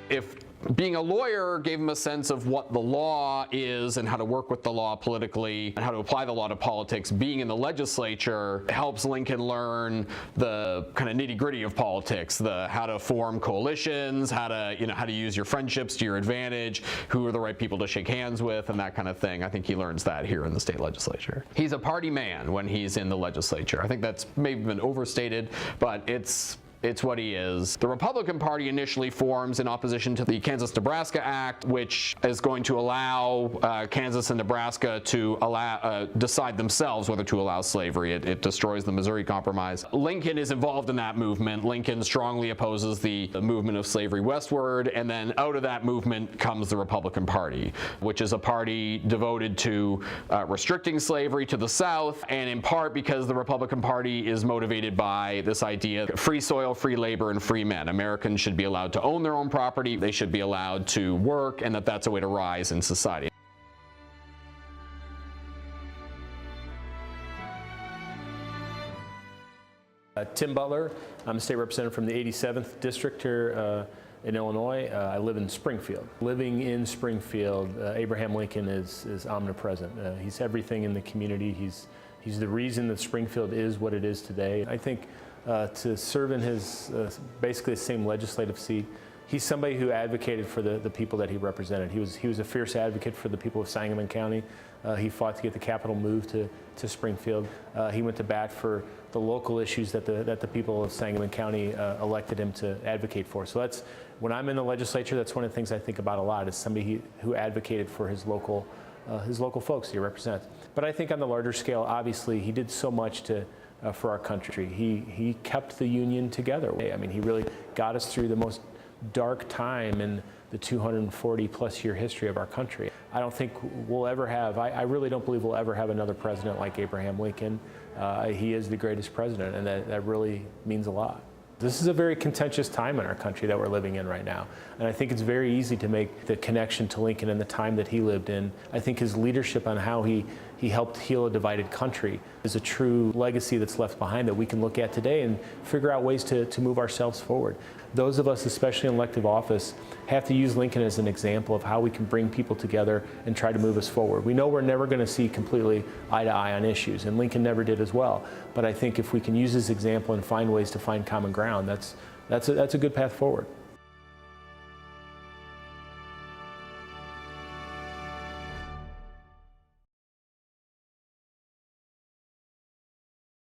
If being a lawyer gave him a sense of what the law is and how to work with the law politically and how to apply the law to politics, being in the legislature helps Lincoln learn the kind of nitty-gritty of politics, the how to form coalitions, how to use your friendships to your advantage, who are the right people to shake hands with, and that kind of thing. I think he learns that here in the state legislature. He's a party man when he's in the legislature. I think that's maybe been overstated, but it's what he is. The Republican Party initially forms in opposition to the Kansas-Nebraska Act, which is going to allow Kansas and Nebraska to decide themselves whether to allow slavery. It destroys the Missouri Compromise. Lincoln is involved in that movement. Lincoln strongly opposes the movement of slavery westward, and then out of that movement comes the Republican Party, which is a party devoted to restricting slavery to the South, and in part because the Republican Party is motivated by this idea of free soil, free labor, and free men. Americans should be allowed to own their own property, they should be allowed to work, and that's a way to rise in society. Tim Butler, I'm a state representative from the 87th district here in Illinois. I live in Springfield. Living in Springfield, Abraham Lincoln is omnipresent. He's everything in the community. He's the reason that Springfield is what it is today. I think to serve in his basically the same legislative seat, he's somebody who advocated for the people that he represented. He was a fierce advocate for the people of Sangamon County. He fought to get the capital moved to Springfield. He went to bat for the local issues that the people of Sangamon County elected him to advocate for. So that's, when I'm in the legislature, that's one of the things I think about a lot, is somebody who advocated for his local folks he represents. But I think on the larger scale, obviously, he did so much for our country. He kept the Union together. I mean, he really got us through the most dark time in the 240-plus year history of our country. I don't think we'll ever have, I really don't believe we'll ever have another president like Abraham Lincoln. He is the greatest president, and that really means a lot. This is a very contentious time in our country that we're living in right now. And I think it's very easy to make the connection to Lincoln and the time that he lived in. I think his leadership on how he helped heal a divided country is a true legacy that's left behind that we can look at today and figure out ways to move ourselves forward. Those of us, especially in elective office, have to use Lincoln as an example of how we can bring people together and try to move us forward. We know we're never going to see completely eye to eye on issues, and Lincoln never did as well. But I think if we can use his example and find ways to find common ground, that's a good path forward.